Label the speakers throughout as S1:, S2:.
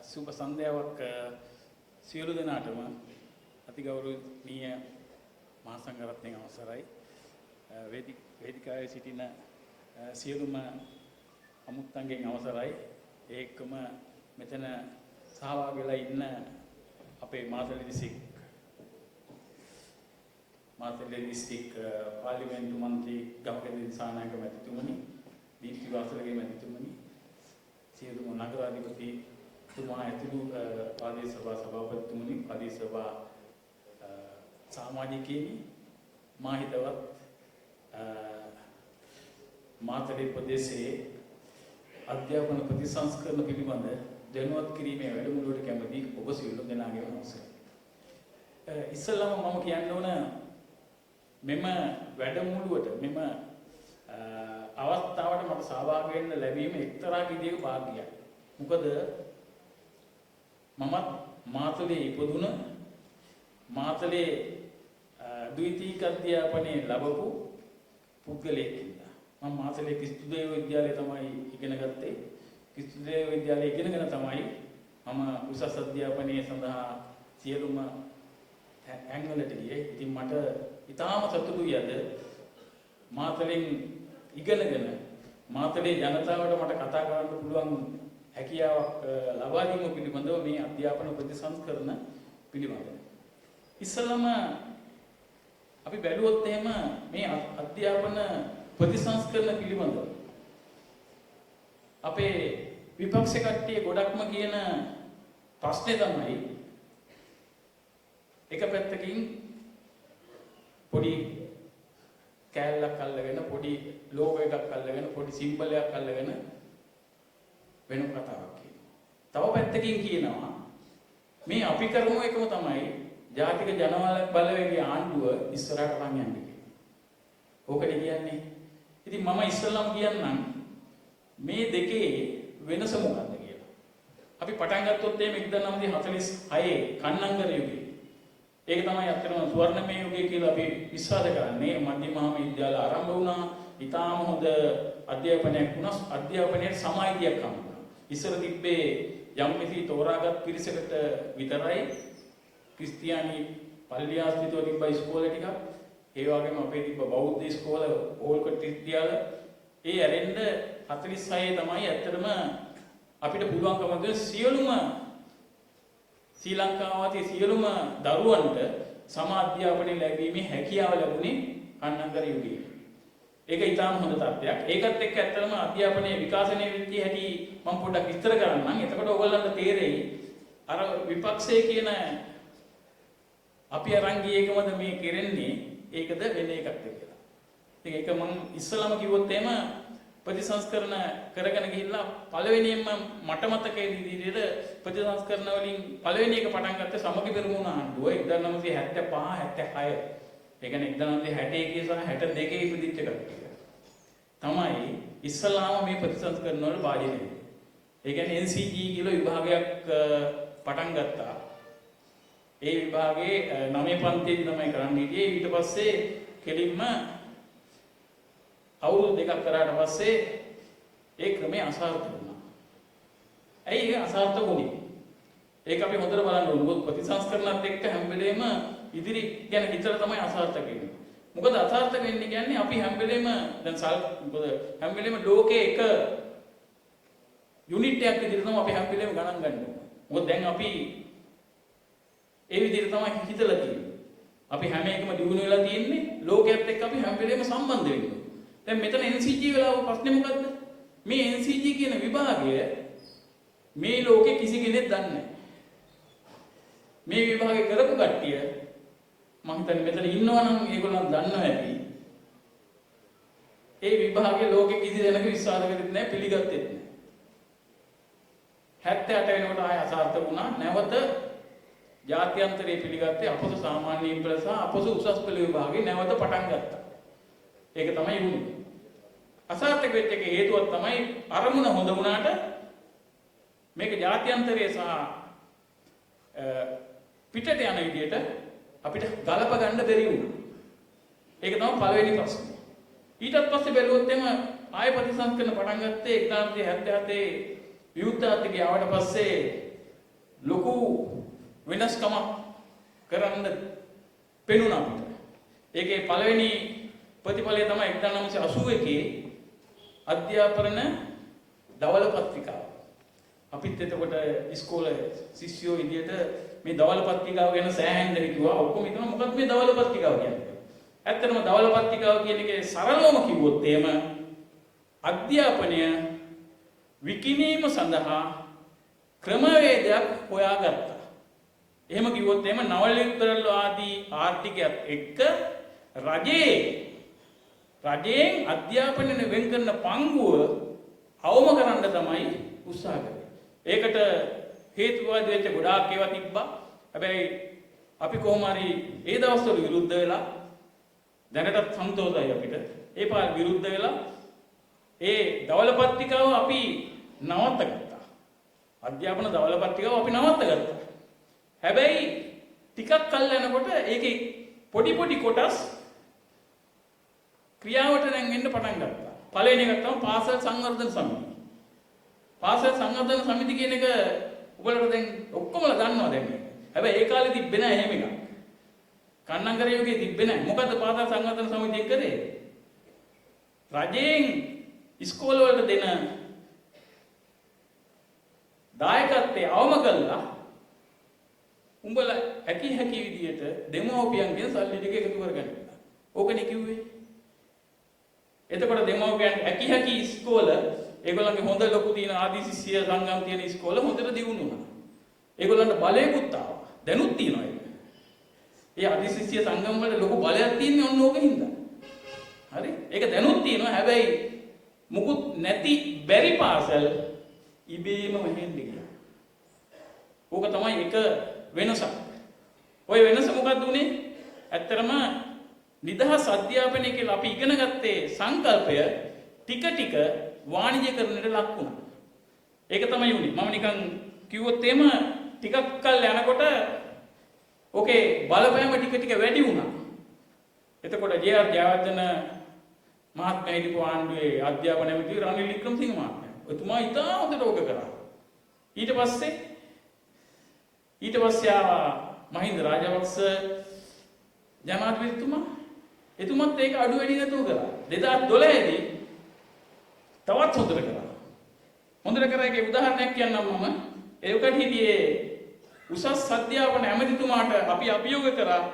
S1: සුබ සන්ධ්‍යාවක් සියලු දෙනාටම අතිගෞරවනීය මහා සංඝරත්නයේ අවසරයි වේදිකාවේ සිටින සියලුම අමුත්තන්ගෙන් අවසරයි ඒකම මෙතන සහභාගී වෙලා ඉන්න අපේ මාතලේ දිස්ත්‍රික් පාර්ලිමේන්තු මන්ත්‍රී ගමකේ දිසානායක මැතිතුමනි දීප්ති වාසලගේ මැතිතුමනි සියලුම නගරාධිපති තුමා ඇතුළු ප්‍රාදේශ සභා සභාපතිතුමනි ප්‍රාදේශ සභා සමාජිකයිනි මා හිතවත් මාතලේ ප්‍රදේශයේ අධ්‍යාපන ප්‍රතිසංස්කරණ පිළිබඳ දැනුවත් කිරීමේ වැඩමුළුවට කැමැති ඔබ සියලු දෙනාගේම අවසරයි. ඉස්සෙල්ලාම මම කියන්න ඕන මෙම වැඩමුළුවට මෙම අවස්ථාවට මට සහභාගී වෙන්න ලැබීම එක්තරා විදිහක වාග්යක්. මොකද මමත් මාතලේ ඉපදුන මාතලේ ද්විතීයික අධ්‍යාපනයේ ලැබපු පුද්ගලයෙක් ඉන්නවා. මම මාතලේ ක්‍රිස්තුදේව විද්‍යාලයේ තමයි ඉගෙන ගත්තේ. ක්‍රිස්තුදේව විද්‍යාලයේ ඉගෙනගෙන තමයි මම උසස් අධ්‍යාපනයේ සඳහා සියලුම ඇංගලට ගියේ. ඉතින් මට ඉතාම සතුටුයි අද මාතලෙන් ඉගෙනගෙන මාතලේ ජනතාවට මට කතා කරන්න පුළුවන් හැකියාවක් ලබා දීම පිළිබඳව මේ අධ්‍යාපන ප්‍රතිසංස්කරණ පිළිබඳව. ඉස්සලම අපි බැලුවොත් එහෙම මේ අධ්‍යාපන ප්‍රතිසංස්කරණ පිළිබඳව අපේ විපක්ෂ කට්ටිය ගොඩක්ම කියන ප්‍රශ්නේ තමයි එක පැත්තකින් පොඩි කෑල්ලක් අල්ලගෙන පොඩි ලෝගෝ එකක් අල්ලගෙන පොඩි සිම්බල් එකක් අල්ලගෙන වෙන කතාවක් කියනවා. තව පැත්තකින් කියනවා මේ අපි කරමු එකම තමයි ජාතික ජනබල බලවේගයේ ආණ්ඩුව ඉස්සරහට අරන් යන්නේ කියලා. ඕකට කියන්නේ. ඉතින් මම ඉස්සෙල්ලාම කියන්නම් මේ දෙකේ වෙනස මොකක්ද කියලා. අපි පටන් ගත්තොත් එහෙම 1946 කන්නංගර යුගයේ. ඒක තමයි අත්‍තරම ස්වර්ණමය යුගය කියලා අපි විශ්වාස කරන්නේ. මධ්‍ය මහා විද්‍යාල ආරම්භ වුණා. ඊටාම හොඳ අධ්‍යාපනයක් වුණා. අධ්‍යාපනයේ සමාජීයක් හම්බුණා. ඉස්සර තිබ්බේ යම් කිසි තෝරාගත් පිරිසකට විතරයි ක්‍රිස්තියානි පල්ලි ආශ්‍රිතව තිබ්බ ඉස්කෝල ටිකක්. ඒ වගේම අපේ තිබ්බ බෞද්ධ ඉස්කෝල ඕල්කොට විද්‍යාල. ඒ ඇරෙන්න 46 තමයි ඇත්තටම අපිට පුළුවන්කම දෙන සියලුම ශ්‍රී ලංකාවේ සියලුම දරුවන්ට සමාධ්‍යාපනය ලැබීමේ හැකියාව ලැබුණේ කන්නංගර යුගයේ. ඒක ඉතාම හොඳ තත්ත්වයක්. ඒකත් එක්ක ඇත්තටම අධ්‍යාපනයේ විකාශනය වෙච්ච හැටි මම පොඩ්ඩක් විස්තර කරන්නම්. එතකොට ඔයගොල්ලන්ට තේරෙයි අර විපක්ෂයේ කියන අපි අරන් ගියේ එකමද මේ කෙරෙන්නේ ඒකද වෙන එකක්ද කියලා. ඉතින් ඒක මම ඉස්සලම කිව්වොත් එහෙම ප්‍රතිසංස්කරණ කරගෙන ගිහිල්ලා පළවෙනියෙන්ම මට මතකයේ විදිහට ප්‍රතිසංස්කරණ වලින් පළවෙනි එක පටන් ගත්තේ සමගි පෙරමුණ ආණ්ඩුව 1975 76. ඒ කියන්නේ 1961 සහ 62 ඉපදිච්ච කට්ටිය. තමයි ඉස්සලාම මේ ප්‍රතිසංස්කරණ වල භාජනය වෙන්නේ. ඒ කියන්නේ NCG කියලා විභාගයක් පටන් ගත්තා. ඒ විභාගයේ 9 පන්තියේදී තමයි කරන්න හිටියේ. ඊට පස්සේ කෙලින්ම අවුරුදු දෙකක් කරාට පස්සේ ඒ ක්‍රමය අසාර්ථක වුණා. ඇයි ඒක අසාර්ථක වුනේ? ඒක අපි හොඳට බලන්න ඕනේ. මොකද ප්‍රතිසංස්කරණත් එක්ක හැම වෙලේම ඉදිරි ගැන හිතලා තමයි අසාර්ථක වෙන්නේ. මොකද අසාර්ථක වෙන්නේ කියන්නේ අපි හැම වෙලේම දැන් මොකද හැම වෙලේම ලෝකේ එක යුනිට් එකක් විදිහට තමයි අපි හැම වෙලේම ගණන් ගන්න ඕනේ. මොකද දැන් අපි ඒ විදිහට තමයි හිතලා තියෙන්නේ. අපි හැම එකම දිනු වෙලා තියෙන්නේ ලෝකයේත් එක්ක අපි හැම වෙලේම සම්බන්ධ වෙන්නේ. දැන් මෙතන NCG වෙලාව ප්‍රශ්නේ මොකද්ද? මේ NCG කියන විභාගය මේ ලෝකේ කිසි කෙනෙක් දන්නේ නැහැ. මේ විභාගය කරපු කට්ටිය මම හිතන්නේ මෙතන ඉන්නවනම් ඒගොල්ලන් දන්නවා ඇති. ඒ විභාගයේ ලෝකේ කිසි දෙනෙක් විශ්වාස කරෙත් නැහැ, පිළිගත්තෙත් නැහැ. 78 වෙනකොට ආය අසාර්ථක වුණා. නැවත ජාත්‍යන්තරයේ පිළිගත්තේ අපොස සාමාන්‍ය පෙළ සහ අපොස උසස් පෙළ විභාගේ නැවත පටන් ගත්තා. ඒක තමයි වුනේ. අසාර්ථක වෙච්ච එකේ හේතුවක් තමයි අරමුණ හොඳ වුණාට මේක ජාත්‍යන්තරයේ සහ පිටට යන විදියට අපිට ගලප ගන්න බැරි වුණා. ඒක තමයි පළවෙනි ප්‍රශ්නේ. ඊටත් පස්සේ බැලුවොත් එම ආය ප්‍රතිසංස්කරණ පටන් ගත්තේ 1977 විවුර්තාන්තිකේ ආවට පස්සේ ලොකු වෙනස්කමක් කරන්න පෙනුණා අපිට. ඒකේ පළවෙනි ප්‍රතිඵලය තමයි 1981 අධ්‍යාපන දවල පත්‍රිකාව. අපිත් එතකොට ඉස්කෝලේ ශිෂ්‍යෝ විදියට මේ දවල පත්‍රිකාව ගැන සෑහෙන්න හිතුවා. ඔක්කොම හිතනවා මොකක්ද මේ දවල පත්‍රිකාව කියන්නේ? ඇත්තටම දවල පත්‍රිකාව කියන එකේ සරලවම කිව්වොත් එහෙම අධ්‍යාපනය විකිණීම සඳහා ක්‍රමවේදයක් හොයාගත්තා. එහෙම කිව්වොත් එහෙම නව ලිබරල් ආදී ආර්ථිකයත් එක්ක රජයෙන් අධ්‍යාපනයෙන් වෙන් කරන පංගුව අවම කරන්න තමයි උත්සාහ කරේ. ඒකට හේතුවාදී වෙච්ච ගොඩාක් ඒවා තිබ්බා. හැබැයි අපි කොහොම හරි ඒ දවස්වල විරුද්ධ වෙලා දැනටත් සන්තෝෂයි අපිට. ඒ පාර විරුද්ධ වෙලා ඒ දවල පත්‍රිකාව අපි නවත්තගත්තා. අධ්‍යාපන දවල පත්‍රිකාව අපි නවත්තගත්තා. හැබැයි ටිකක් කල් යනකොට ඒකේ පොඩි කොටස් ක්‍රියාවට දැන් එන්න පටන් ගත්තා. පළවෙනි එක තමයි පාසල් සංවර්ධන සමිතිය. පාසල් සංවර්ධන සමිතිය කියන එක ඔයගොල්ලෝ දැන් ඔක්කොමලා දන්නවා දැන්. හැබැයි ඒ කාලේ තිබ්බේ නැහැ එහෙම එකක්. කන්නංගර යුගයේ තිබ්බේ නැහැ. මොකද පාසල් සංවර්ධන සමිතිය කරේ? රජයෙන් ඉස්කෝල වලට දෙන දායකත්වයේ අවම කළා උඹලා හැකි විදියට දෙමව්පියන්ගෙන් සල්ලි ටික එකතු කරගන්න. ඕකනේ කිව්වේ. එතකොට දෙමව්පියන් හැකි ඉස්කෝල ඒගොල්ලන්ගේ හොඳ ලොකු තියෙන ආදි ශිෂ්‍ය සංගම් තියෙන ඉස්කෝල හොඳට දියුණු වුණා. ඒගොල්ලන්ට බලයකුත් ආවා. දැනුත් තියෙනවා ඒක. ඒ ආදි ශිෂ්‍ය සංගම් වල ලොකු බලයක් තියෙන්නේ ඔන්න ඕක හින්දා. හරි? ඒක දැනුත් තියෙනවා. හැබැයි මුකුත් නැති බැරි පාසල් ඉබේම වෙහෙන්න ගියා. ඕක තමයි එක වෙනසක්. ওই වෙනස මොකක්ද උනේ? ඇත්තරම නිදහස් අධ්‍යාපනය කියලා අපි ඉගෙන ගත්තේ සංකල්පය ටික වාණිජ්‍යකරණයට ලක් වුණා. ඒක තමයි උනේ. මම නිකන් කිව්වොත් එහෙම ටිකක් කල් යනකොට ඕකේ බලපෑම ටික වැඩි වුණා. එතකොට ජේ.ආර්. ජයවර්ධන මහත්මයා හිටපු ආණ්ඩුවේ අධ්‍යාපන ඇමති රනිල් වික්‍රමසිංහ මහත්මයා. එතුමා ඉතා හොඳට ඕක කරා. ඊට පස්සේ ආවා මහින්ද රාජපක්ෂ ජනාධිපතිතුමා. එතුමත් ඒක අඩු වැඩි නැතුව කරා. 2012 දී තවත් හොඳට කරා. හොඳට කරා එකේ උදාහරණයක් කියන්නම් මම. ඒකට හිටියේ උසස් අධ්‍යාපන ඇමතිතුමාට අපි අභියෝග කරා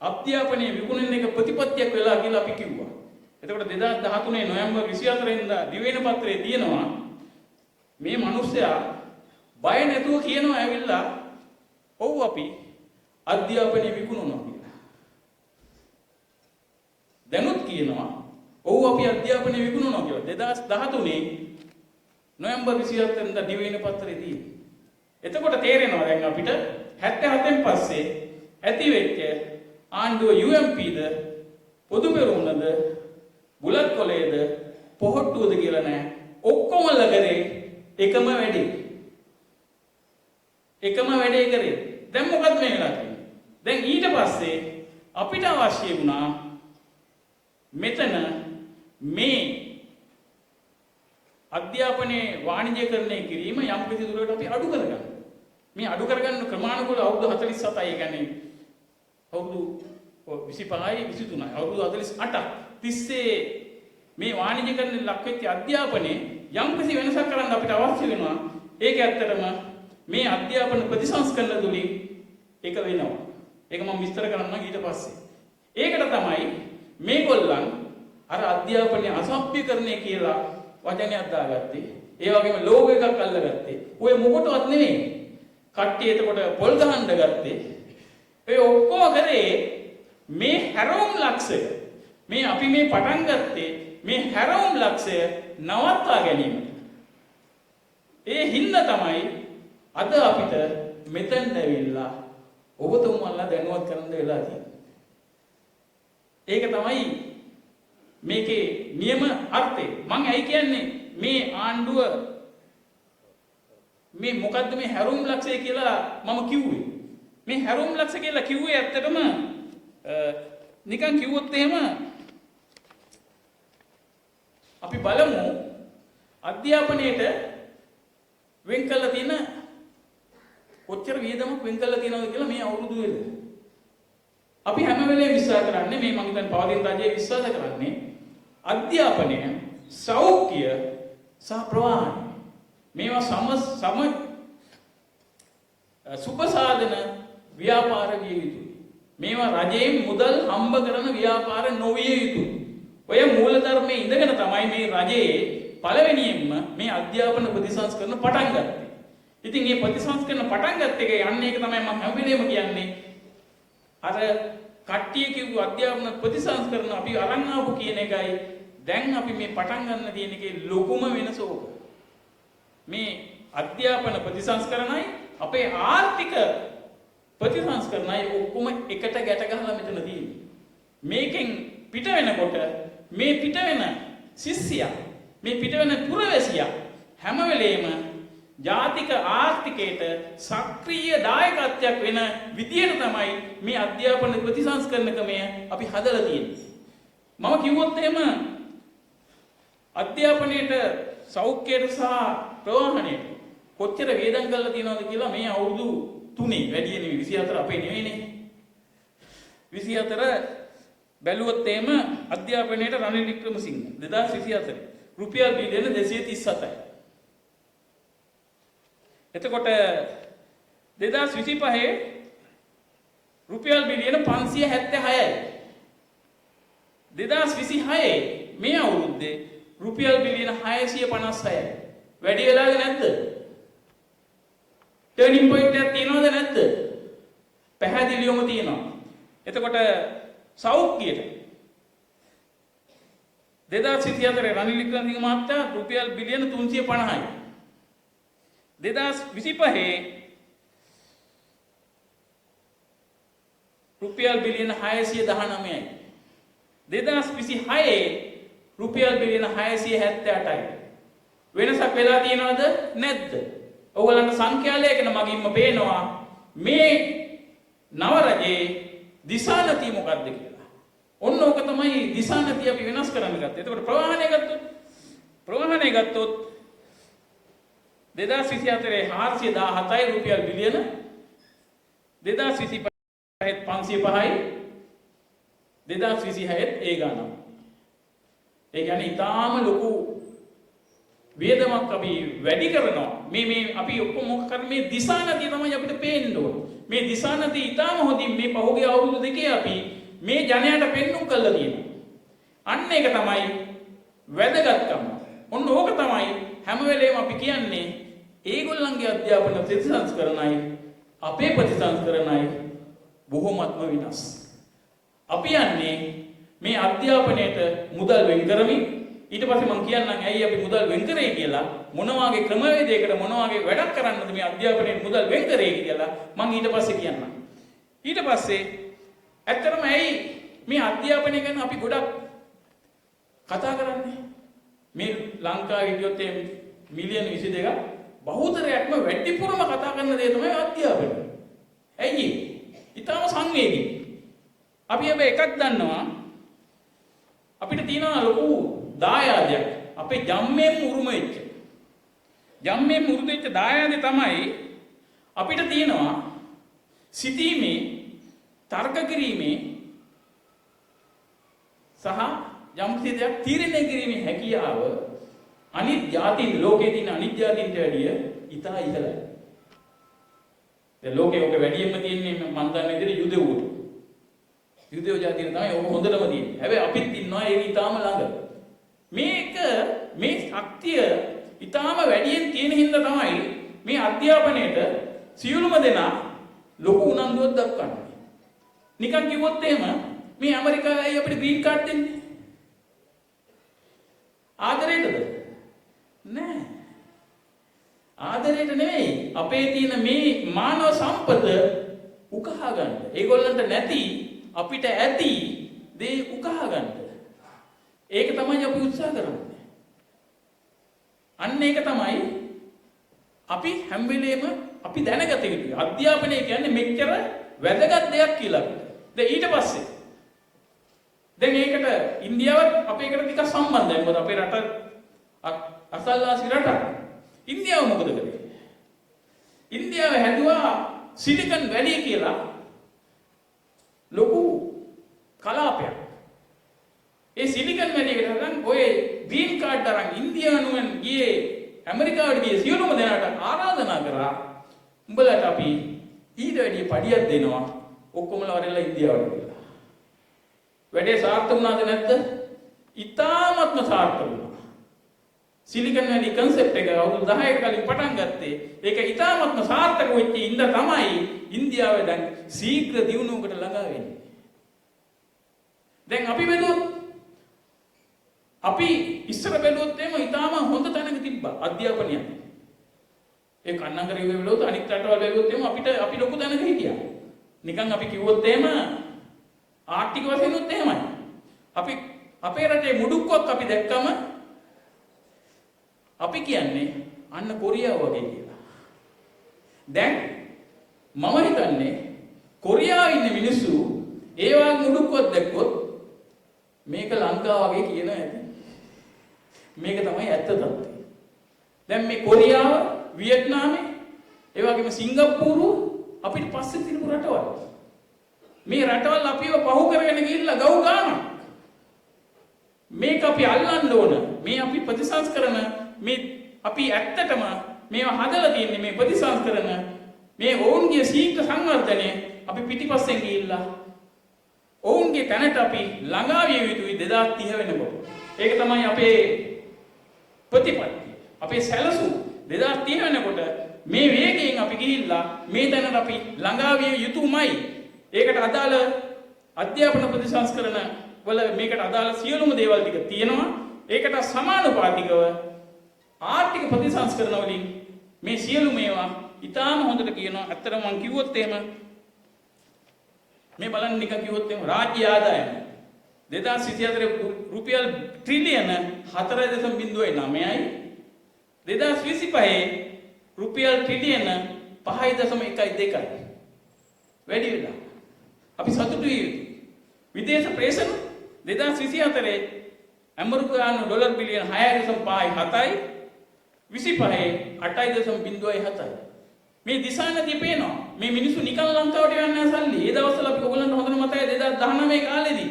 S1: අධ්‍යාපනයේ විකුණන එක ප්‍රතිපත්තියක් වෙලා කියලා අපි කිව්වා. එතකොට 2013 නොවැම්බර් 24 වෙනිදා දිවයින පත්‍රයේ තියෙනවා මේ මිනිස්සයා බය නැතුව කියනවා ඇවිල්ලා ඔව් අපි අධ්‍යාපනය විකුණනවා කියලා. දැනුත් කියනවා ඔව් අපි අධ්‍යාපනය විකුණනවා කියලා. 2013 නොවැම්බර් 27 වෙනිදා දිවයින පත්‍රයේ තියෙනවා. එතකොට තේරෙනවා දැන් අපිට 77න් පස්සේ ඇති වෙච්ච ආණ්ඩුව UMPද පොදු පෙරමුණද බුලත් කොලේද පොහොට්ටුවද කියලා නෑ. ඔක්කොමලා කරේ එකම වැඩේ. කරේ. දැන් මොකද්ද මේ වෙලා තියෙන්නේ? දැන් ඊට පස්සේ අපිට අවශ්‍ය වුණා මෙතන මේ අධ්‍යාපනයේ වාණිජ්‍යකරණය කිරීම යම් කිසි දුරකට අපි අඩු කරගන්න. මේ අඩු කරගන්න ක්‍රමානුකූල අවුරුදු 47යි කියන්නේ අවුරුදු 25යි 23යි අවුරුදු 48ක් තිස්සේ මේ වාණිජ්‍යකරණයට ලක් වෙච්ච අධ්‍යාපනයේ යම් කිසි වෙනසක් කරන්න අපිට අවශ්‍ය වෙනවා. ඒක ඇත්තටම මේ අධ්‍යාපන ප්‍රතිසංස්කරණ තුලින් ඒක වෙනවා. ඒක මම විස්තර කරන්නම් ඊට පස්සේ. ඒකට තමයි මේගොල්ලන් අර අධ්‍යාපනයේ අසභ්‍යකරණය කියලා වචනයක් දාගත්තේ. ඒ වගේම ලෝගෝ එකක් අල්ලගත්තේ. ඔය මොකටවත් නෙමෙයි. කට්ටිය එතකොට පොල් ගහන්න ගත්තේ. ඒ ඔක්කොම කරේ මේ හැරවුම් ලක්ෂය. මේ අපි මේ පටන් ගත්තේ මේ හැරවුම් ලක්ෂය නවත්වා ගැනීමට. ඒ හින්දා තමයි අද අපිට මෙතෙන්ට ඇවිල්ලා ඔබතුමන්ලා දැනුවත් කරන්න වෙලා තියෙන්නේ. ඒක තමයි මේකේ නියම අර්ථය. මම ඇයි කියන්නේ මේ ආණ්ඩුව මේ මොකද්ද මේ හැරවුම් ලක්ෂය කියලා මම කිව්වේ. මේ හැරවුම් ලක්ෂය කියලා කිව්වේ ඇත්තටම නිකන් කිව්වොත් එහෙම අපි බලමු අධ්‍යාපනයේට වෙන් කළ තියෙන කොච්චර වියදමක් වෙන් කරලා තියෙනවද කියලා මේ අවුරුදු වෙල. අපි හැම වෙලේම විශ්වාස කරන්නේ මේ මම දැන් පවතින රජයේ විශ්වාස කරන්නේ අධ්‍යාපනය, සෞඛ්‍ය සහ ප්‍රවාහන. මේවා සම සුබසාධන ව්‍යාපාර විය යුතුයි. මේවා රජයෙන් මුදල් හම්බ කරන ව්‍යාපාර නොවිය යුතුයි. ඔය මූලධර්මයේ ඉඳගෙන තමයි මේ රජයේ පළවෙනියෙන්ම මේ අධ්‍යාපන ප්‍රතිසංස්කරණ පටන් ගත්තේ. ඉතින් මේ ප්‍රතිසංස්කරණ පටන් ගත්ත එක යන්නේ ඒක තමයි මම හැම වෙලේම කියන්නේ. අර කට්ටිය කිව්ව අධ්‍යාපන ප්‍රතිසංස්කරණ අපි අරන් ආපු කියන එකයි දැන් අපි මේ පටන් ගන්න තියෙන එකේ ලොකුම වෙනස ඕක. මේ අධ්‍යාපන ප්‍රතිසංස්කරණයි අපේ ආර්ථික ප්‍රතිසංස්කරණයි ඔක්කොම එකට ගැට ගහලා මෙතන තියෙන්නේ. මේකෙන් පිට වෙනකොට මේ පිට වෙන ශිෂ්‍යයා, මේ පිට වෙන පුරවැසියා හැම වෙලේම ජාතික ආර්ථිකයට සක්‍රීය දායකත්වයක් වෙන විදියට තමයි මේ අධ්‍යාපන ප්‍රතිසංස්කරණ ක්‍රමය අපි හදලා තියෙන්නේ. මම කිව්වොත් එහෙම අධ්‍යාපනයේට, සෞඛ්‍යයට සහ ප්‍රවාහනයට කොච්චර වේදම් කරලා තියෙනවද කියලා මේ අවුරුදු 3 වැඩි නෙවෙයි 24 අපේ නෙවෙයිනේ. 24 බැලුවොත් එහෙම අධ්‍යාපනයේට රනිල් වික්‍රමසිංහ 2024 රුපියල් බිලියන 237යි. එතකොට 2025 රුපියල් බිලියන 576යි. 2026 මේ අවුරුද්දේ රුපියල් බිලියන 656යි. වැඩි වෙලාද නැද්ද? ටර්නින් පොයින්ට් එකක් තියෙනවද නැද්ද? පැහැදිලිවම තියෙනවා. එතකොට සෞඛ්‍යයට 2024 රනිල් වික්‍රමසිංහ මහත්තයා රුපියල් බිලියන 350යි. 2025 රුපියල් බිලියන 619යි. 2026 රුපියල් බිලියන 678යි. වෙනසක් වෙලා තියෙනවද නැද්ද? ඔයගලන්ට සංඛ්‍යා ලේඛන මගින්ම පේනවා මේ නව රජයේ දිශානතිය මොකක්ද කියලා. ඔන්න ඕක තමයි දිශානතිය අපි වෙනස් කරන්න ගත්තේ. එතකොට ප්‍රවාහනය ගත්තොත් 2024 417යි රුපියල් බිලියන 2025 505යි 2026 ඒ ගානම. ඒ කියන්නේ ඊටාම ලොකු වේදමක් අපි වැඩි කරනවා. මේ අපි ඔක්කොම මොකක් කරන්නේ මේ දිශානතිය තමයි අපිට පේන්න ඕන. මේ දිශානතිය ඊටාම හොඳින් මේ පහුගිය අවුරුදු දෙකේ අපි මේ ජනයාට පෙන්눔 කළා කියනවා. අන්න ඒක තමයි වැදගත්කම. ඔන්න ඕක තමයි හැම වෙලේම අපි කියන්නේ ඒගොල්ලන්ගේ අධ්‍යාපන ප්‍රතිසංස්කරණයි අපේ ප්‍රතිසංස්කරණයි බොහොමත්ම වෙනස්. අපි යන්නේ මේ අධ්‍යාපනයට මුදල් වෙන් කරමින් ඊට පස්සේ මම කියන්නම් ඇයි අපි මුදල් වෙන් කරේ කියලා මොන වගේ ක්‍රමවේදයකට මොන වගේ වැඩක් කරන්නද මේ අධ්‍යාපනයේ මුදල් වෙන් කරේ කියලා මම ඊට පස්සේ කියන්නම්. ඊට පස්සේ ඇත්තටම ඇයි මේ අධ්‍යාපනය ගැන අපි ගොඩක් කතා කරන්නේ? මේ ලංකාවේ හිටියොත් මිලියන 22ක් බහුතරයක්ම වැඩිපුරම කතා කරන දේ තමයි අධ්‍යාපනය. ඇයි? ඊටම සංවේදී. අපි හැබැයි එකක් දන්නවා අපිට තියෙනවා ලොකු දායාදයක්. අපේ ජම්මෙන් උරුම වෙච්ච. ජම්මෙන් උරුම වෙච්ච දායාදේ තමයි අපිට තියෙනවා සිතීමේ, තර්ක කිරීමේ සහ යම්කිසි දෙයක් තීරණය කිරීමේ හැකියාව අනිත් ජාතින් ලෝකයේ තියෙන අනිත් ජාතින්ට වැඩිය ඉතා ඉහළයි. දැන් ලෝකයේ ඔක වැඩියෙන්ම තියෙන්නේ මම දන්නේ විදිහට යුදෙව්වෝ. යුදෙව් ජාතිය තමයි ඔක හොඳටම තියෙන්නේ. හැබැයි අපිත් ඉන්නවා ඒක ඊටාම ළඟ. මේ ශක්තිය ඊටාම වැඩියෙන් තියෙන හින්දා තමයි මේ අධ්‍යාපනයේට සියලුම දෙනා ලොකු උනන්දුවක් දක්වන්නේ. නිකන් කිව්වොත් එහෙම මේ ඇමරිකාවයි අපිට ග්‍රීන් කාඩ් දෙන්නේ. ආදරේටද? නෑ. ආදරේට නෙවෙයි. අපේ තියෙන මේ මානව සම්පත උකහා ගන්න. ඒගොල්ලන්ට නැති අපිට ඇති දේ උකහා ගන්න. ඒක තමයි අපි උත්සාහ කරන්නේ. අන්න ඒක තමයි අපි හැම වෙලේම අපි දැනගත යුතුයි. අධ්‍යාපනය කියන්නේ මෙච්චර වැදගත් දෙයක් කියලා අපිට. දැන් ඊට පස්සේ දැන් ඒකට ඉන්දියාවත් අපේ එකට ටිකක් සම්බන්ධයි. මොකද අපේ රට අසල්වාසී රටක්. ඉන්දියාව මොකද කරේ? ඉන්දියාව හැදුවා සිලිකන් වැලි කියලා ලොකු කලාපයක්. ඒ සිලිකන් වැලියකට නම් ඔය ග්‍රීන් කාඩ් අරන් ඉන්දියානුවෙන් ගියේ ඇමරිකාවට ගියේ සියලුම දෙනාට ආරාධනා කරා උඹලට අපි ඊට වැඩි පඩියක් දෙනවා ඔක්කොමලා වරෙලා ඉන්දියාවට ගිහලා. වැඩේ සාර්ථක වුණාද නැද්ද? ඉතාමත්ම සාර්ථක වුණා. සිලිකන් වැලි concept එක අවුරුදු 10ක කලින් පටන් ගත්තේ. ඒක ඉතාමත්ම සාර්ථක වෙච්ච ඉඳ තමයි ඉන්දියාවේ දැන් ශීඝ්‍ර දියුණුවකට ළඟා වෙන්නේ. දැන් අපි බැලුවොත් අපි ඉස්සර බැලුවොත් එම ඉතාම හොඳ තැනක තිබ්බා අධ්‍යාපනය. ඒ කන්නංගර යුගයේ බැලුවොත් අනිත් රටවල් බැලුවොත් එම අපි ලොකු තැනක හිටියා. නිකන් අපි කිව්වොත් එහෙම ආර්ථික වශයෙන් උත් එහෙමයි. අපි අපේ රටේ මුඩුක්කක් අපි දැක්කම අපි කියන්නේ අන්න කොරියාව වගේ කියලා. දැන් මම හිතන්නේ කොරියාවේ ඉන්න මිනිස්සු ඒ වගේ මුඩුක්කක් දැක්කොත් මේක ලංකාව වගේ කියන ඇති. මේක තමයි ඇත්ත තත්ත්වය. දැන් මේ කොරියාව, වියට්නාමේ, ඒ වගේම සිංගප්පූරු අපිට පස්සේ තිබුණු රටවල්. මේ රටවල් අපිව පහු කරගෙන ගිහිල්ලා ගව් ගන්නවා. මේක අපි අල්ලන්න ඕන. මේ අපි ප්‍රතිසංස්කරණ මේ අපි ඇත්තටම මේවා හදලා තියෙන්නේ මේ ප්‍රතිසංස්කරණ මේ ඔවුන්ගේ ශීඝ්‍ර සංවර්ධනය අපි පිටිපස්සෙන් ගිහිල්ලා ඔවුන්ගේ තැනට අපි ළඟා විය යුතුයි 2030 වෙනකොට. ඒක තමයි අපේ ප්‍රතිපත්තිය. අපේ සැලසුම 2030 වෙනකොට මේ වේගයෙන් අපි ගිහිල්ලා මේ තැනට අපි ළඟා විය යුතුමයි. ඒකට අදාළ අධ්‍යාපන ප්‍රතිසංස්කරණ වල මේකට අදාළ සියලුම දේවල් ටික තියෙනවා. ඒකට සමානුපාතිකව ආර්ථික ප්‍රතිසංස්කරණ වලින් මේ සියලු මේවා ඉතාම හොඳට කියනවා. ඇත්තටම මම කිව්වොත් එහෙම මේ බලන්න නිකන් කිව්වොත් එහෙම රාජ්‍ය ආදායම 2024 රුපියල් ට්‍රිලියන 4.09යි 2025 රුපියල් ට්‍රිලියන 5.12යි වැඩි වෙලා. අපි සතුටු විය යුතුයි. විදේශ ප්‍රේෂණ 2024 ඇමරිකානු ඩොලර් බිලියන 6.57යි 25 8.07යි. මේ දිශානදී පේනවා මේ මිනිස්සු නිකන් ලංකාවට යන්නේ නැහැ සල්ලි. ඒ දවස්වල අපි ඔයගොල්ලන්ට හොඳට මතකයි 2019 කාලේදී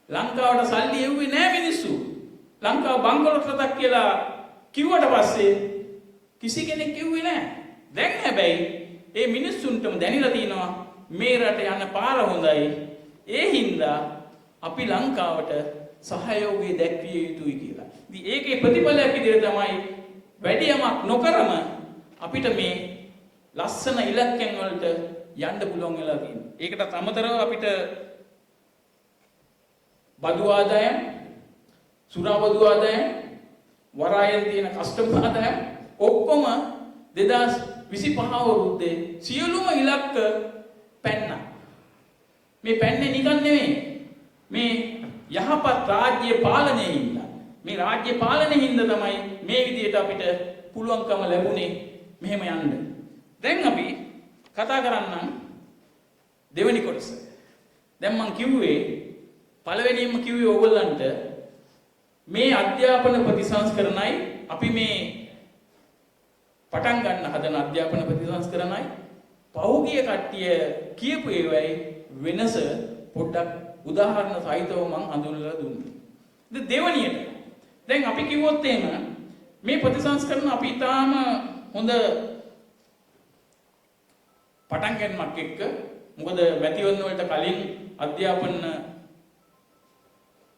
S1: ලංකාවට සල්ලි එව්වේ නැහැ මිනිස්සු. ලංකාව බංකොලොත් රටක් කියලා කිව්වට පස්සේ කිසි කෙනෙක් කිව්වේ නැහැ. දැන් හැබැයි ඒ මිනිස්සුන්ටම දැනিলা තියෙනවා මේ රට යන පාර හොඳයි. ඒ හින්දා අපි ලංකාවට සහයෝගය දැක්විය යුතුයි කියලා. ඉතින් ඒකේ ප්‍රතිඵලයක් විදිහට තමයි වැඩි යමක් නොකරම අපිට මේ ලස්සන ඉලක්කයන් වලට යන්න පුළුවන් වෙලා තියෙනවා. ඒකට අමතරව අපිට බදු ආදායම්, සුරාබදු ආදායම්, වරායෙන් තියෙන කස්ටම් ආදායම් ඔක්කොම 2025 අවුරුද්දේ සියලුම ඉලක්ක පැන්නා. මේ පැන්නේ නිකන් නෙමෙයි. මේ යහපත් රාජ්‍ය පාලනයේ ඉඳලා මේ රාජ්‍ය පාලනයේ හින්දා තමයි මේ විදිහට අපිට පුළුවන්කම ලැබුණේ මෙහෙම යන්න. දැන් අපි කතා කරන්නම් දෙවෙනි කොටස. දැන් මම කිව්වේ පළවෙනියෙන්ම කිව්වේ ඕගොල්ලන්ට මේ අධ්‍යාපන ප්‍රතිසංස්කරණයි අපි මේ පටන් ගන්න හදන අධ්‍යාපන ප්‍රතිසංස්කරණයි පෞගිය කට්ටිය කියපු ඒවයි වෙනස පොඩ්ඩක් උදාහරණ සහිතව මම හඳුන්වලා දුන්නා. ඉතින් දෙවෙනියට දැන් අපි කිව්වොත් එහෙම මේ ප්‍රතිසංස්කරණ අපි ඊටාම හොඳ පටන් ගන්නමක් එක්ක මොකද මැතිවරණ වලට කලින් අධ්‍යාපන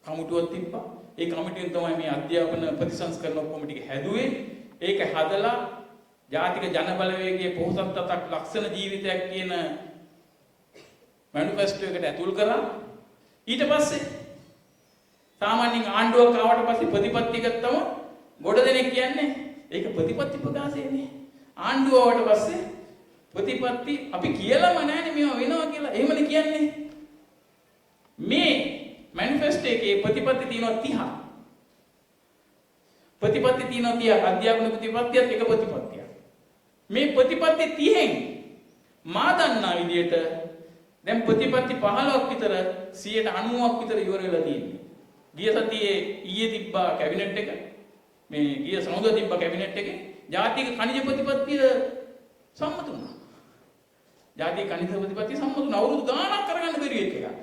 S1: කමිටුවක් තිබ්බා. ඒ කමිටුවෙන් තමයි මේ අධ්‍යාපන ප්‍රතිසංස්කරණ ඔක්කොම ටික හැදුවේ. ඒක හදලා ජාතික ජනබලවේගයේ පොහොසත් තත්ක් ලක්ෂණ ජීවිතයක් කියන මැනිෆෙස්ටෝ එකට ඇතුල් කරා. ඊට පස්සේ සාමාන්‍යයෙන් ආණ්ඩුවක් ආවට පස්සේ ප්‍රතිපත්ති ගත්තම ගොඩ දෙනෙක් කියන්නේ ඒක ප්‍රතිපත්ති ප්‍රකාශයනේ. ආණ්ඩුව ආවට පස්සේ ප්‍රතිපත්ති අපි කියලාම නැහැනේ මේවා වෙනවා කියලා. එහෙමනේ කියන්නේ. මේ මැනිෆෙස්ටෝ එකේ ප්‍රතිපත්ති තියෙනවා 30. ප්‍රතිපත්ති තියෙනවා 30. අධ්‍යාපන ප්‍රතිපත්තියත් එක ප්‍රතිපත්තියක්. මේ ප්‍රතිපත්ති 30න් මා දන්නා විදියට දැන් ප්‍රතිපත්ති 15ක් විතර 90ක් විතර ඉවර වෙලා තියෙනවා. ගිය සතියේ ඊයේ තිබ්බා කැබිනට් එක. මේ ගිය සමුදා තිබ්බා කැබිනට් එකේ ජාතික ඛනිජ ප්‍රතිපත්තිය සම්මත වුණා. ජාතික කනිෂ ප්‍රතිපත්තිය සම්මත වුණ අවුරුදු ගාණක් කරගන්න බැරි එක එකක්.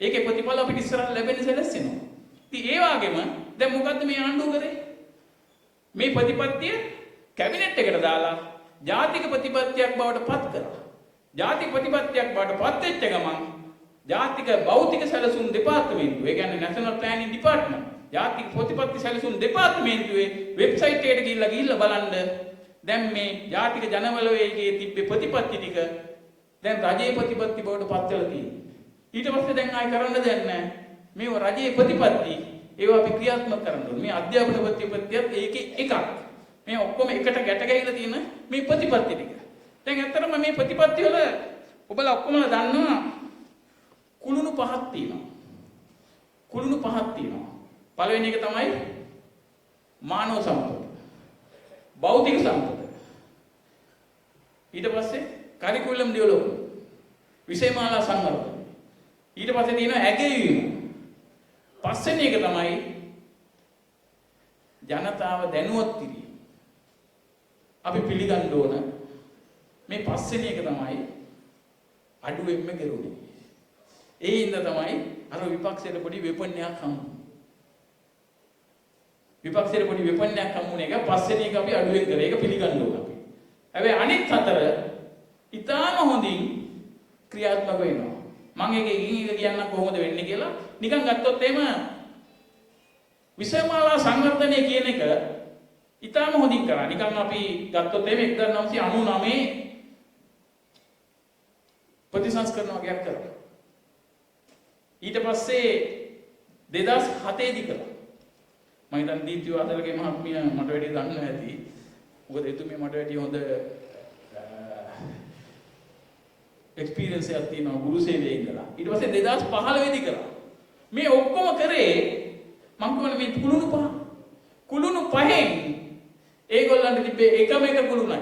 S1: ඒකේ ප්‍රතිඵල අපිට ඉස්සරහට ලැබෙන්නේ සැලසෙනවා. ඉතින් ඒ වගේම දැන් මොකද්ද මේ ආණ්ඩුව කරේ? මේ ප්‍රතිපත්තිය කැබිනට් එකට දාලා ජාතික ප්‍රතිපත්තියක් බවට පත් කරා. ජාතික ප්‍රතිපත්තියක් බවට පත් වෙච්ච ගමන් ජාතික භෞතික සැලසුම් දෙපාර්තමේන්තුව, ඒ කියන්නේ නැෂනල් ප්ලෑනින් ඩිපාර්ට්මන්ට්, ජාතික ප්‍රතිපත්ති සැලසුම් දෙපාර්තමේන්තුවේ වෙබ්සයිට් එකට ගිහිල්ලා බලන්න දැන් මේ ජාතික ජනබලවේගයේ තිබ්බ ප්‍රතිපත්ති ටික දැන් රජයේ ප්‍රතිපත්ති බවට පත් වෙලා තියෙනවා. ඊට පස්සේ දැන් ආයෙ කරන්න දෙයක් නැහැ. මේව රජයේ ප්‍රතිපත්ති ඒවා අපි ක්‍රියාත්මක කරන්න ඕනේ. මේ අධ්‍යාපන ප්‍රතිපත්තියත් ඒකේ එකක්. මේ ඔක්කොම එකට ගැට ගැහිලා තියෙන මේ ප්‍රතිපත්ති ටික. දැන් ඇත්තටම මේ ප්‍රතිපත්ති වල ඔබලා ඔක්කොම දන්නවා කුළුණු පහක් තියෙනවා. කුළුණු පහක් තියෙනවා. පළවෙනි එක තමයි මානව සම්පත. භෞතික සම්පත. ඊට පස්සේ කරිකුලම් ඩෙවලොප්මන්ට්. විෂයමාලා සංවර්ධන. ඊට පස්සේ තියෙනවා ඇගයීම. පස්වෙනි එක තමයි ජනතාව දැනුවත් කිරීම. අපි පිළිගන්න ඕන මේ පස්වෙනි එක තමයි අඩුවෙන්ම කෙරුණේ. ඒ හින්දා තමයි අර විපක්ෂයට පොඩි වෙපන්නයක් හම්බුනේ. විපක්ෂයට පොඩි වෙපන්නයක් හම්බුනේ එක පස්වෙනි එක අපි අඩුවෙන් කරේ. ඒක පිළිගන්න ඕන අපි. හැබැයි අනිත් හතර ඊටාම හොඳින් ක්‍රියාත්මක වෙනවා. මම එක කියන්නම් කොහොමද වෙන්නේ කියලා. නිකන් ගත්තොත් එහෙම විෂයමාලා සංවර්ධනය කියන එක ඊටාම හොඳින් කරා. නිකන් අපි ගත්තොත් එහෙම 1999 ප්‍රතිසංස්කරණ වගේක් කරා. ඊට පස්සේ 2007 දී කළා. මම හිතන්නේ දීප්ති වාදලගේ මහත්මිය මට වැඩි දන්නවා ඇති. මොකද එතුමිය මට වැඩි හොඳ එක්ස්පීරියන්ස් එකක් තියෙනවා ගුරු සේවයේ ඉඳලා. ඊට පස්සේ 2015 දී කළා. මේ ඔක්කොම කරේ මම කියන්නේ මේ කුළුණු පහෙන් ඒගොල්ලන්ට තිබ්බේ එකම එක කුළුණයි.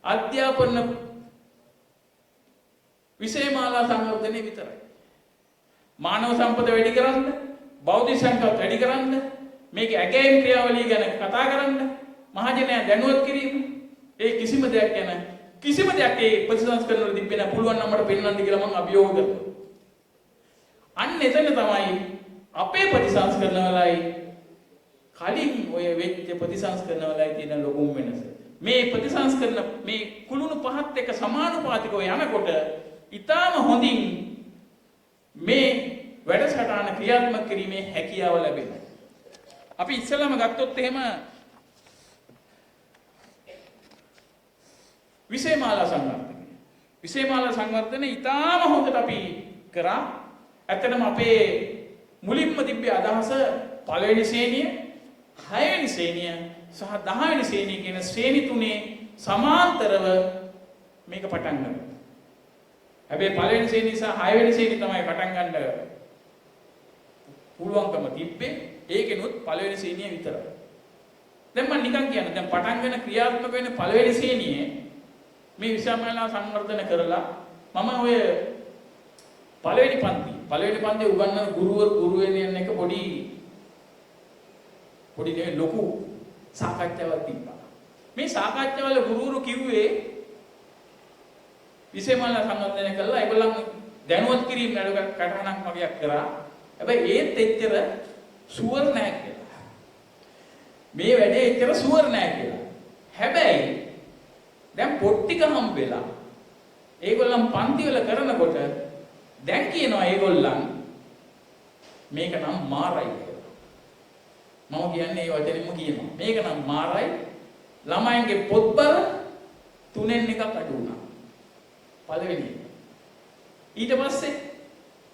S1: අධ්‍යාපන විෂයමාලා සංවර්ධනය විතරයි. මානව සම්පත වැඩි කරන්න, බෞද්ධ සංකල්ප වැඩි කරන්න, මේකේ ඇගයීම් ක්‍රියාවලිය ගැන කතා කරන්න, මහජනයා දැනුවත් කිරීම, ඒ කිසිම දෙයක් ගැන කිසිම දෙයක් ඒ ප්‍රතිසංස්කරණ වල තිබෙන්නේ නැහැ. පුළුවන් නම් මට පෙන්වන්න කියලා මම අභියෝග කරනවා. අන්න එතන තමයි අපේ ප්‍රතිසංස්කරණ වලයි කලින් ඔය වෙච්ච ප්‍රතිසංස්කරණ වලයි තියෙන ලොකුම වෙනස. මේ ප්‍රතිසංස්කරණ මේ කුළුණු පහත් එක්ක සමානුපාතිකව යනකොට ඊටාම හොඳින් මේ වැඩසටහන ක්‍රියාත්මක කිරීමේ හැකියාව ලැබෙනවා. අපි ඉස්සෙල්ලාම ගත්තොත් එහෙම විෂයමාලා සංවර්ධනය. විෂයමාලා සංවර්ධනය ඊටාම හොඳට අපි කරා. ඇත්තටම අපේ මුලින්ම තිබ්බේ අදහස පළවෙනි ශ්‍රේණිය, 6 වෙනි ශ්‍රේණිය සහ 10 වෙනි ශ්‍රේණිය කියන ශ්‍රේණි තුනේ සමාන්තරව මේක පටන් ගන්නවා. හැබැයි පළවෙනි ශ්‍රේණිය සහ 6 වෙනි ශ්‍රේණිය තමයි පටන් ගන්න පුළුවන්කම තිබ්බේ. ඒකෙනුත් පළවෙනි ශ්‍රේණිය විතරයි. දැන් මම නිකන් කියන්නේ දැන් පටන් ගන්න ක්‍රියාත්මක වෙන පළවෙනි ශ්‍රේණියේ මේ විෂයමාලා සංවර්ධන කරලා මම ඔය පළවෙනි පන්තියේ උගන්වන ගුරුවරයන් එක පොඩි ලොකු සාකච්ඡාවක් තිබ්බා. මේ සාකච්ඡාවල ගුරුවරු කිව්වේ විෂයමාලා සංවර්ධනය කළා ඒගොල්ලන් දැනුවත් කිරීම කටහඬක් වගේක් කරා. හැබැයි ඒත් එච්චර සුවර් නැහැ කියලා. මේ වැඩේ එච්චර සුවර් නැහැ කියලා. හැබැයි දැන් පොට්ටික හම්බෙලා ඒගොල්ලන් පන්ති වල කරනකොට දැන් කියනවා ඒගොල්ලන් මේක නම් මාරයි කියලා. මම කියන්නේ ඒ වචනෙන්ම කියනවා. මේක නම් මාරයි. ළමයින්ගේ පොත්බල 3න් එකක් අඩු වුණා. පළවෙනි. ඊට පස්සේ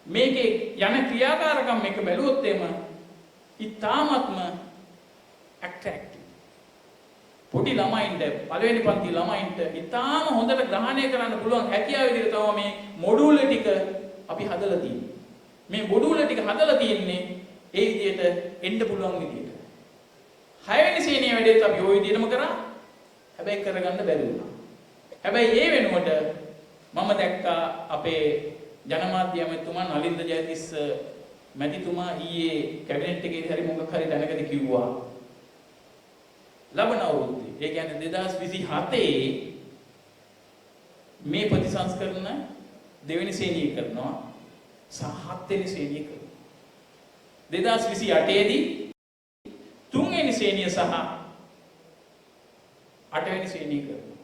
S1: මේකේ යන ක්‍රියාකාරකම් එක බැලුවොත් එම ඉතාමත්ම ඇට්‍රැක්ටිව්. පොඩි ළමයින්ට පළවෙනි පන්ති ළමයින්ට ඉතාම හොඳට ග්‍රහණය කරන්න පුළුවන් හැකියාව විදිහට තමයි මේ මොඩියුල් ටික අපි හදලා තියෙන්නේ. මේ මොඩියුල් ටික හදලා තියෙන්නේ ඒ විදිහට එන්න පුළුවන් විදිහට. 6 වෙනි ශ්‍රේණියේ වැඩේත් අපි ওই විදිහටම කරා. හැබැයි කරගන්න බැරි වුණා. හැබැයි ඒ වෙනුවට මම දැක්කා අපේ ජනමාධ්‍ය ඇමතුමා නලින්ද ජයතිස්ස මැතිතුමා ඊයේ කැබිනට් එකේදී හරි මොකක් හරි දැනගද කිව්වා. ලබන අවුරුද්දේ ඒ කියන්නේ 2027 මේ ප්‍රතිසංස්කරණ දෙවෙනි ශ්‍රේණිය කරනවා සහ හත්වෙනි ශ්‍රේණිය කරනවා. 2028 දී තුන්වෙනි ශ්‍රේණිය සහ අටවෙනි ශ්‍රේණිය කරනවා.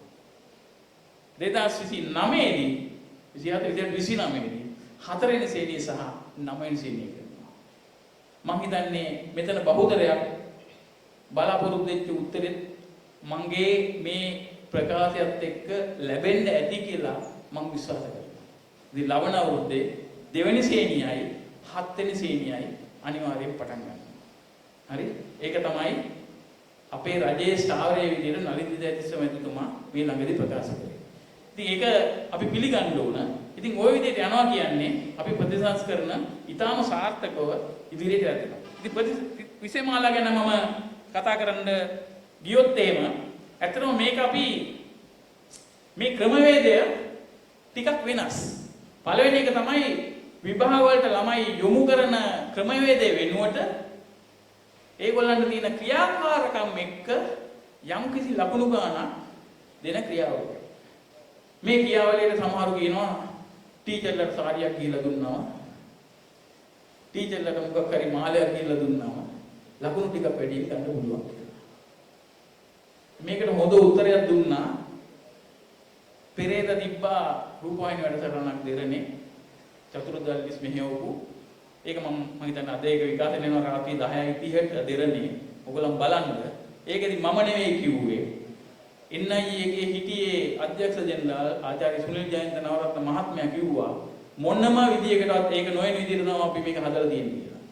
S1: 2029 දී 27 29 දී හතරවෙනි ශ්‍රේණිය සහ නවවෙනි ශ්‍රේණිය කරනවා. මම හිතන්නේ මෙතන බහුතරයක් බලාපොරොත්තු වෙච්ච උත්තරෙත් මගේ මේ ප්‍රකාශයත් එක්ක ලැබෙන්න ඇති කියලා මම විශ්වාස කරනවා. ඉතින් ලබන අවුරුද්දේ දෙවෙනි ශ්‍රේණියයි හත්වෙනි ශ්‍රේණියයි අනිවාර්යෙන් පටන් ගන්නවා. හරි? ඒක තමයි අපේ රජයේ ස්ථාවරයේ විදිහට නලින් දිසාතිස්ස මැතිතුමා මේ ළඟදී ප්‍රකාශ කළේ. ඉතින් ඒක අපි පිළිගන්න ඕන. ඉතින් ওই විදිහට යනවා කියන්නේ අපි ප්‍රතිසංස්කරණ ඊටාම සාර්ථකව ඉදිරියට යනවා. ඉතින් විසේමාලා ගැන මම කතා කරන්න ගියොත් එහෙම ඇත්තටම මේක අපි මේ ක්‍රමවේදය ටිකක් වෙනස්. පළවෙනි එක තමයි විභාග වලට ළමයි යොමු කරන ක්‍රමවේදය වෙනුවට ඒගොල්ලන්ට තියෙන ක්‍රියාකාරකම් එක්ක යම්කිසි ලකුණු ගානක් දෙන ක්‍රියාවලිය. මේ ක්‍රියාවලියට සමහරු කියනවා ටීචර්ලට සාරියක් ගිහලා දුන්නා. ටීචර්ලට මොකක් හරි මාලයක් ගිහලා දුන්නා. ලකුණු ටිකක් වැඩි ගන්න පුළුවන්. මේකට හොඳ උත්තරයක් දුන්නා. පෙරේද තිබ්බා රූපවාහිනී වැඩසටහනක් දෙරනේ චතුරුදල්ලිස් මෙහෙවපු. ඒක මම හිතන්නේ අද ඒක විකාශනය වෙනවා රාත්‍රී 10:30ට දෙරනේ. ඔයගොල්ලන් බලන්න. ඒකෙදි මම නෙවෙයි කිව්වේ. NIA එකේ හිටියේ අධ්‍යක්ෂ ජෙනරාල් ආචාර්ය සුනිල් ජයන්ත නවරත්න මහත්මයා කිව්වා මොනම විදියකටවත් ඒක නොවන විදියට තමයි අපි මේක හදලා තියෙන්නේ කියලා.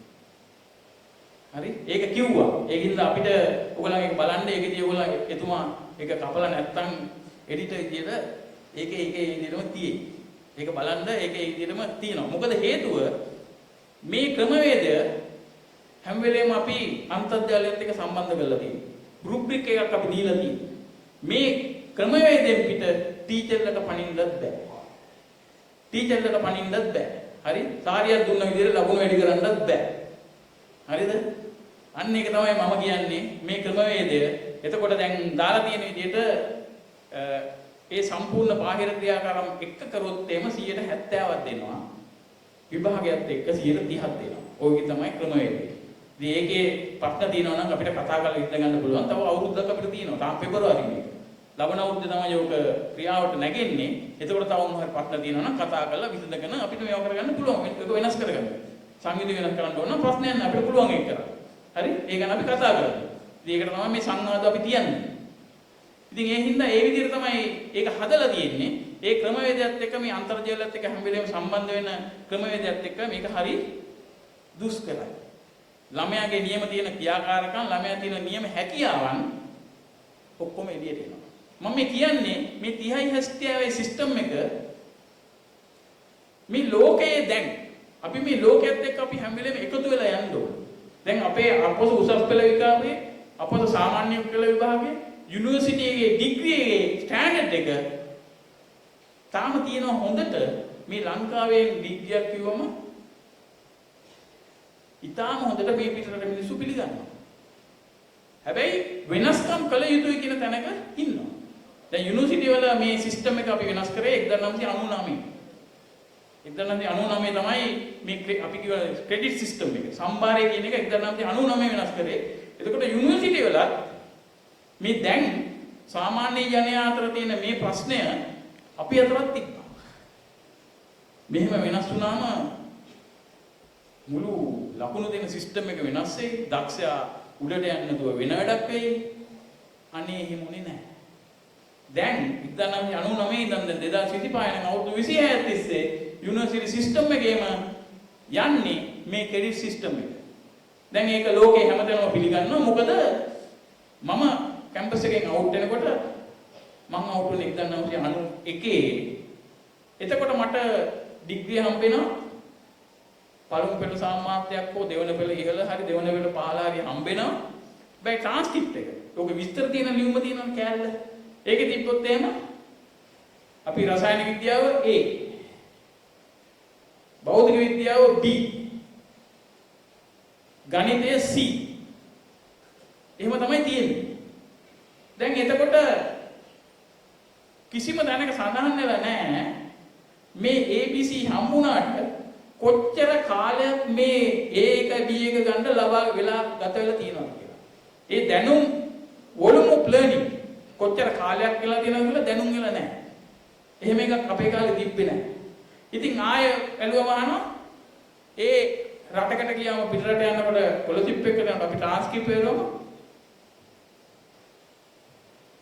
S1: හරි? ඒක කිව්වා. ඒකින්ද අපිට ඔයගොල්ලන් ඒක බලන්න ඒකදී ඔයගොල්ලන් එතුමා ඒක කපලා නැත්තම් එඩිටර් විදියට ඒකේ විදියටම තියෙයි. ඒක බලන්න ඒකේ විදියටම තියෙනවා. මොකද හේතුව මේ ක්‍රමවේදය හැම වෙලේම අපි අන්තර්ජාලයත් එක්ක සම්බන්ධ කරලා තියෙනවා. රුබ්‍රික් එකක් අපි දීලා තියෙනවා. මේ ක්‍රමවේදයෙන් පිට ටීචර්ලට පණින්නත් බෑ. ටීචර්ලට පණින්නත් බෑ. හරි? සාරියක් දුන්න විදිහට ලකුණු වැඩි කරන්නත් බෑ. හරිද? අන්න ඒක තමයි මම කියන්නේ මේ ක්‍රමවේදය. එතකොට දැන් දාලා තියෙන විදිහට ඒ සම්පූර්ණ බාහිර ක්‍රියාකාරම් එක්ක කරොත් එම 70ක් දෙනවා. විභාගයත් එක්ක 30ක් දෙනවා. ඔයගේ තමයි ක්‍රමවේදය. ඉතින් ඒකේ ප්‍රශ්න තියෙනවා නම් අපිට කතා කරලා ඉඳ ගන්න පුළුවන්. තව අවුරුද්දක් අපිට තියෙනවා. තාම පෙබරවාරි මේක. ලබන අවුරුද්දේ තමයි ඔක ක්‍රියාවට නැගෙන්නේ. එතකොට තව මොහොත ප්‍රශ්න තියෙනවා නම් කතා කරලා විසඳගෙන අපිට මේව කරගන්න පුළුවන්. ඒක වෙනස් කරගන්න. සංගීතය වෙනස් කරන්න ඕන ප්‍රශ්නයක් නෑ අපිට පුළුවන් ඒක කරන්න. හරි? ඒක ගැන අපි කතා කරමු. ඉතින් ඒකට තමයි මේ සංවාද අපි තියන්නේ. ඉතින් ඒ හින්දා ඒ විදිහට තමයි ඒක හදලා තියෙන්නේ. ඒ ක්‍රමවේදයත් එක්ක මේ අන්තර්ජාලයත් එක්ක හැම වෙලේම සම්බන්ධ වෙන ක්‍රමවේදයත් එක්ක මේක හරි දුෂ්කරයි. ළමයාගේ නියම තියෙන ක්‍රියාකාරකම් ළමයා තියෙන නියම හැකියාවන් ඔක්කොම එළියට එනවා. මම මේ කියන්නේ මේ 30යි 70යි සිස්ටම් එක මේ ලෝකයේ දැන් අපි මේ ලෝකයේත් එක්ක අපි හැම වෙලේම එකතු වෙලා යන්න ඕන. දැන් අපේ අපොස උසස් පෙළ විභාගයේ අපොස සාමාන්‍ය පෙළ විභාගයේ යුනිවර්සිටි එකේ ඩිග්‍රී එකේ ස්ටෑන්ඩඩ් එක තාම තියෙනවා හොඳට මේ ලංකාවේ ඩිග්‍රියක් කිව්වම ඊටාම හොඳට මේ පිටරට මිනිස්සු පිළිගන්නවා. හැබැයි වෙනස්කම් කළ යුතුයි කියන තැනක ඉන්නවා. දැන් යුනිවර්සිටි වල මේ සිස්ටම් එක අපි වෙනස් කරේ 1999. 1999 තමයි මේ අපි කියව ක්‍රෙඩිට් සිස්ටම් එක. සම්භාරය කියන එක 1999 වෙනස් කරේ. එතකොට යුනිවර්සිටි වල මේ දැන් සාමාන්‍ය ජනයා අතර තියෙන මේ ප්‍රශ්නය අපි අතරත් තිබ්බා. මෙහෙම වෙනස් වුණාම මුළු ලකුණු දෙන සිස්ටම් එක වෙනස් වෙයි. දක්ෂයා උඩට යන්න නැතුව වෙන වැඩක් වෙයි. අනේ එහෙමුනේ නැහැ. දැන් 1999 ඉඳන් 2025 යන අවුරුදු 26 තිස්සේ යුනිවර්සිටි සිස්ටම් එකේම යන්නේ මේ ක්‍රෙඩිට් සිස්ටම් එක. දැන් ඒක ලෝකේ හැමතැනම පිළිගන්නවා. මොකද මම කැම්පස් එකෙන් අවුට් වෙනකොට මම අවුට් වුණේ 1991. එතකොට මට ඩිග්‍රිය හම්බ වෙනවා. පළමු පෙළ සාමාත්‍යයක් හෝ දෙවන පෙළ ඉහළ හරි දෙවන පෙළ පහළ හරි හම්බ වෙනවා. බයි ට්‍රාන්ස්ක්‍රිප්ට් එක. ඔක විස්තර තියෙන ලියුම තියෙනවා කෑල්ල. ඒකේ තිබ්බොත් එහෙම අපි රසායන විද්‍යාව A, භෞතික විද්‍යාව B, ගණිතය C. එහෙම තමයි තියෙන්නේ. දැන් එතකොට කිසිම දැනක සඳහන් වෙලා නැහැ මේ ABC හම්බුණාට කොච්චර කාලයක් මේ A1 B1 ගන්න ලබා වෙලා ගත වෙලා තියෙනවා කියලා. ඒ දැනුම් volume of learning කොච්චර කාලයක් වෙලා තියෙනවද කියලා දැනුම් වෙලා නැහැ. එහෙම එකක් අපේ කාලේ තිබ්බේ නැහැ. ඉතින් ආය ඇලුවම අහනවා ඒ රටකට ගියාම පිටරට යනකොට කොලොසිප් එකට යනකොට අපි ට්‍රාන්ස්ක්‍රිප්ට් වෙනවම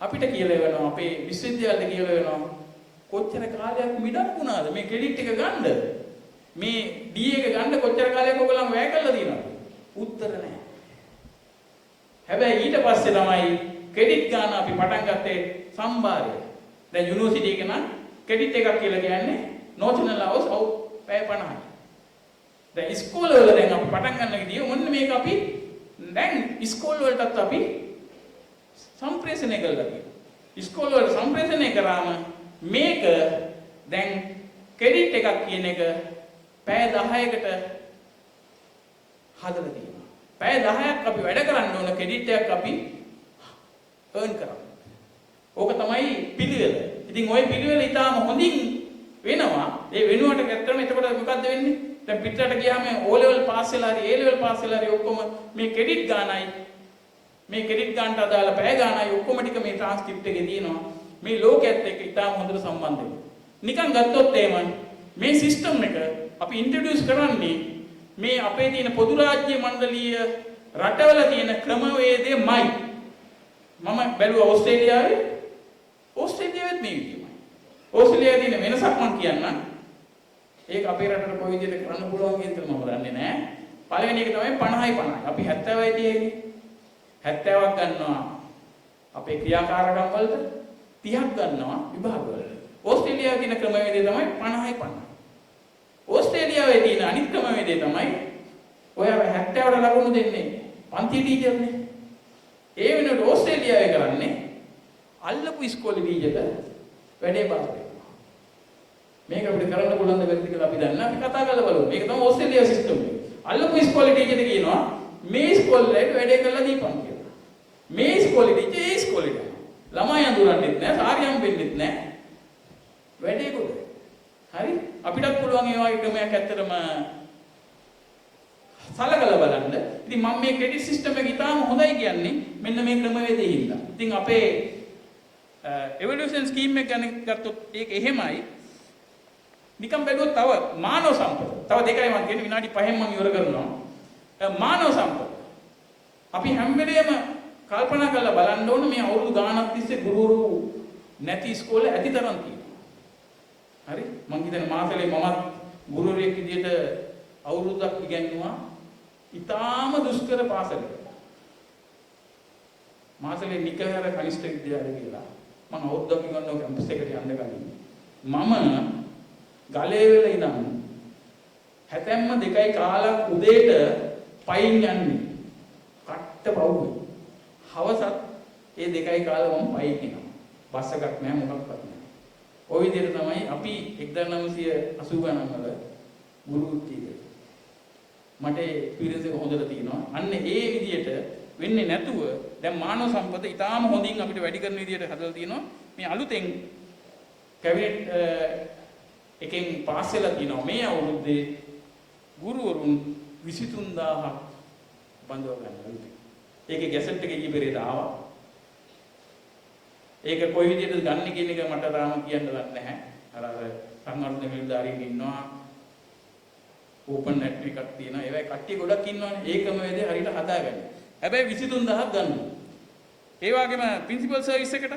S1: අපිට කියලා වෙනවා අපේ විශ්වවිද්‍යාලෙට කියලා වෙනවා කොච්චර කාලයක් මිඩක් වුණාද මේ ක්‍රෙඩිට් එක ගන්න මේ D එක ගන්න කොච්චර කාලයක් ඔයගොල්ලෝ වැය කළා දිනවද උත්තර නැහැ. හැබැයි ඊට පස්සේ තමයි ක්‍රෙඩිට් ගන්න අපි පටන් ගත්තේ සම්භාරය. දැන් යුනිවර්සිටි එක නම් ක්‍රෙඩිට් එකක් කියලා කියන්නේ notional hours පැය 50යි. දැන් ඉස්කෝල වල දැන් අපි පටන් ගන්න ගියේ මොන්න මේක අපි දැන් ඉස්කෝල වලටත් අපි සම්ප්‍රේෂණය කළා කියලා. ඉස්කෝල වල සම්ප්‍රේෂණය කරාම මේක දැන් ක්‍රෙඩිට් එකක් කියන එක පැය 10කට හදලා තියෙනවා. පැය 10ක් අපි වැඩ කරන්න ඕන ක්‍රෙඩිට් එකක් අපි earn කරමු. ඕක තමයි පිළිවෙල. ඉතින් ওই පිළිවෙල ඊටාම හොඳින් වෙනවා. ඒ වෙනුවට ඇත්තටම එතකොට මොකද්ද වෙන්නේ? දැන් පිටරට ගියාම O level පාස් වෙලා හරි A level පාස් වෙලා හරි ඔක්කොම මේ ක්‍රෙඩිට් ගානයි මේ ක්‍රෙඩිට් ගානට අදාළ පැය ගානයි ඔක්කොම ටික මේ ට්‍රාන්ස්ක්‍රිප්ට් එකේ තියෙනවා. මේ ලෝකයේත් එක්ක ඊටාම හොඳට සම්බන්ධ වෙනවා. නිකන් ගත්තොත් එහෙම මේ සිස්ටම් එක අපි ඉන්ට්‍රොඩියුස් කරන්නේ මේ අපේ තියෙන පොදු රාජ්‍ය මණ්ඩලීය රටවල තියෙන ක්‍රමවේදයමයි. මම බැලුවා ඕස්ට්‍රේලියාවෙත් මේ විදිහමයි. ඕස්ට්‍රේලියාවේ තියෙන වෙනසක් මම කියන්නම්. ඒක අපේ රටට කොයි විදිහට කරන්න පුළුවන් කියන එක මම දන්නේ නැහැ. පළවෙනි එක තමයි 50යි 50යි. අපි 70යි තියෙන්නේ. 70ක් ගන්නවා අපේ ක්‍රියාකාරකම් වලට 30ක් ගන්නවා විභාග වලට. ඕස්ට්‍රේලියාවේ තියෙන ක්‍රමවේදය තමයි 50යි 50යි. ඕස්ට්‍රේලියාවේ තියෙන අනිත් ක්‍රමවේදය තමයි ඔය 70ට ලකුණු දෙන්නේ පන්ති ටීචර්නේ. ඒ වෙනුවට ඕස්ට්‍රේලියාවේ කරන්නේ අල්ලපු ඉස්කෝලේ ටීචර්ට වැඩේ පාස් කරනවා. මේක අපිට කරන්න පුළුවන් ද බැරිද කියලා අපි දන්නේ. අපි කතා කරලා බලමු. මේක තමයි ඕස්ට්‍රේලියාවේ සිස්ටම් එක. අල්ලපු ඉස්කෝලේ ටීචර්ට කියනවා මේ ඉස්කෝලේ වැඩේ කරලා දීපන් කියලා. මේ ඉස්කෝලේ ටීචර් ඒ ඉස්කෝලේට ළමයි අඳුරන්නෙත් නැහැ, සාරි හම්බෙන්නෙත් නැහැ. වැඩේ කොට. හරි? අපිටත් පුළුවන් ඒ වගේ ක්‍රමයක් ඇත්තටම සලකලා බලන්න. ඉතින් මම මේ ක්‍රෙඩිට් සිස්ටම් එක ඉතාම හොඳයි කියන්නේ මෙන්න මේ ක්‍රමවේදයෙන් හින්දා. ඉතින් අපේ එවොලියුෂන් ස්කීම් එක ගැන ගත්තොත් ඒක එහෙමයි. නිකම් බැලුවොත් තව මානව සම්පත. තව දෙකයි මම කියන්නේ විනාඩි 5න් මම ඉවර කරනවා. මානව සම්පත. අපි හැම වෙලේම කල්පනා කරලා බලන්න ඕන මේ අවුරුදු ගාණක් තිස්සේ ගුරුවරු නැති ඉස්කෝලේ ඇති තරම් තියෙනවා. හරි? මම හිතන්නේ මාසෙලේ මමත් ගුරුවරයෙක් විදියට අවුරුද්දක් ඉගෙනුවා. ඊටාම දුෂ්කර පාසලක. මාසෙලේ නිකහර කනිෂ්ඨ විද්‍යාලය කියලා. මම අවුරුද්දක් ඉගෙනුවා කැම්පස් එකට යන්න කලින්. මම ගලේ වෙල ඉඳන් හැතැම්ම 2යි කාලක් උදේට පයින් යන්නේ. කට්ට පවුවේ. හවසත් ඒ 2යි කාලෙ මම පයින් යනවා. බස් එකක් නැහැ මොකක්වත් නැහැ. ওই විදිහට තමයි අපි 1980 ගණන් වල ගුරු වෘත්තියේ මට එක්ස්පීරියන්ස් එක හොඳට තියෙනවා. අන්න ඒ විදිහට වෙන්නේ නැතුව දැන් මානව සම්පත ඉතාම හොඳින් අපිට වැඩි කරන විදිහට හදලා තියෙනවා. මේ අලුතෙන් කැබිනට් එකෙන් පාස් වෙලා තියෙනවා මේ අවුරුද්දේ ගුරුවරුන් 23000ක් බඳව ගන්නවා. ඒකේ ගැසට් එකේ ඊපෙරේද ආවා. ඒක කොයි විදිහටද ගන්න කියන එක මට තාම කියන්න දන්නේ නැහැ. අර සංවර්ධන නිලධාරීන් ඉන්නවා. ඕපන් නෙට්වර්ක් එකක් තියෙනවා. ඒවයි කට්ටිය ගොඩක් ඉන්නවනේ. ඒකම වේදේ හරියට හදාගන්න. හැබැයි 23000ක් ගන්නවා. ඒ වගේම ප්‍රින්සිපල් සර්විස් එකට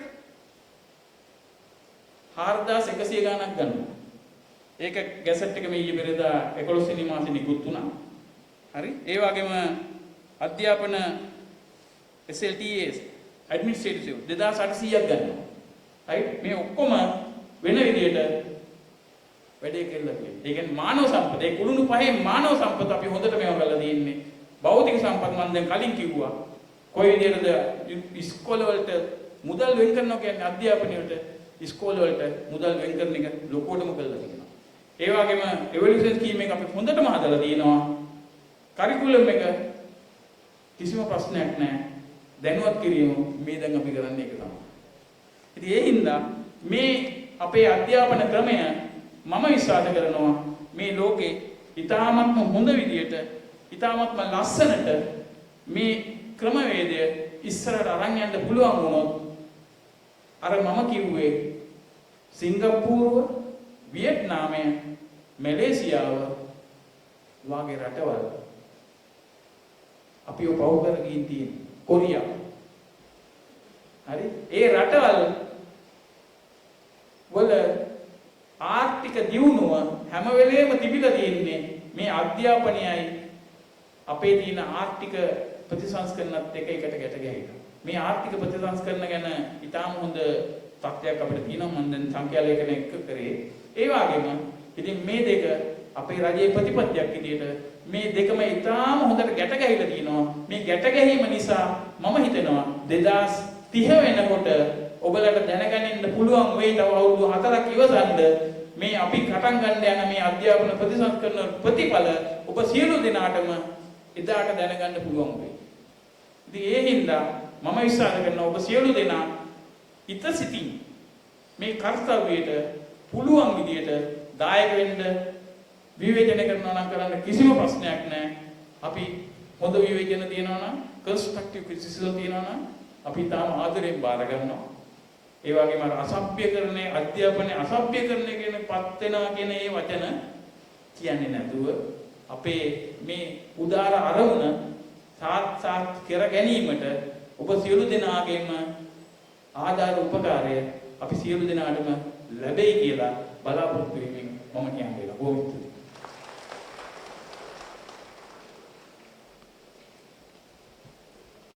S1: 4100 ගණනක් ගන්නවා. ඒක ගැසට් එක මේ ඊයේ පෙරේදා 11 වෙනි මාසේ නිකුත් වුණා. හරි? ඒ වගේම අධ්‍යාපන SLTAs ඇඩ්මිනිස්ට්‍රේටිව් 2800ක් ගන්නවා. right? මේ ඔක්කොම වෙන විදියට වැඩේ කෙරලා තියෙනවා. ඒ කියන්නේ මානව සම්පත. ඒ කුළුණු පහේ මානව සම්පත අපි හොඳට මේවා කරලා තියෙන්නේ. භෞතික සම්පත් මම දැන් කලින් කිව්වා. කොයි විදියටද ඉස්කෝල වලට මුදල් වෙන් කරනවා කියන්නේ අධ්‍යාපනයට ඉස්කෝල වලට මුදල් වෙන් කරන එක ලොකෝටම කරලා තියෙනවා. ඒ වගේම එවොලියුෂන් ස්කීම් එක අපි හොඳටම හදලා තියෙනවා. කරිකුලම් එක කිසිම ප්‍රශ්නයක් නැහැ. දැනුවත් කිරීම මේ දැන් අපි කරන්නේ ඒක තමයි. ඉතින් ඒ හින්දා මේ අපේ අධ්‍යාපන ක්‍රමය මම විශ්වාස කරනවා මේ ලෝකේ ඊ타ත්ම හොඳ විදියට ඊ타ත්ම ලස්සනට මේ ක්‍රමවේදය ඉස්සරහට අරන් යන්න පුළුවන් වුණොත් අර මම කිව්වේ සිංගප්පූරුව වියට්නාමය මැලේසියාව වගේ රටවල් අපිව පහු කරගෙන තියෙන කොරියාව හරි ඒ රටවල් වල ආර්ථික දියුණුව හැම වෙලේම තිබිලා තියෙන්නේ මේ අධ්‍යාපනයයි අපේ තියෙන ආර්ථික ප්‍රතිසංස්කරණත් එක්ක එකට ගැට ගැහිලා. මේ ආර්ථික ප්‍රතිසංස්කරණ ගැන ඉතාම හොඳ තත්ත්වයක් අපිට තියෙනවා මම දැන් සංඛ්‍යා ලේඛන එක්ක කරේ. ඒ වගේම ඉතින් මේ දෙක අපේ රජයේ ප්‍රතිපත්තියක් විදියට මේ දෙකම ඉතාම හොඳට ගැට ගැහිලා තියෙනවා. මේ ගැට ගැහිම නිසා මම හිතනවා 2030 වෙනකොට ඔබලට දැනගන්න පුළුවන් වෙයි තව අවුරුදු 4ක් ඉවසන්න මේ අපි කටන් ගන්න යන මේ අධ්‍යාපන ප්‍රතිසංස්කරණ ප්‍රතිඵල ඔබ සියලු දෙනාටම එදාට දැනගන්න පුළුවන් වෙයි. ඉතින් ඒ හින්දා මම විශ්වාස කරනවා ඔබ සියලු දෙනා ඉතසිතින් මේ කාර්යයට පුළුවන් විදියට දායක වෙන්න විවේචන කරනවා නම් කරන්න කිසිම ප්‍රශ්නයක් නැහැ. අපි හොඳ විවේචන තියනවා නම් කන්ස්ට්‍රක්ටිව් ක්‍රිටිසිසම් තියනවා නම් අපි තාම ආදරෙන් බාර ගන්නවා. ඒ වගේම අසභ්‍යකරණයේ අධ්‍යාපනයේ අසභ්‍යකරණය කියන පත් වෙනවා කියන මේ වචන කියන්නේ නැතුව අපේ මේ උදාර අරමුණ සාර්ථක කර ගැනීමට ඔබ සියලු දෙනාගේම ආදාර උපකාරය අපි සියලු දෙනාටම ලැබෙයි කියලා බලාපොරොත්තු වෙමින් මම කියන්නේ කොහොමද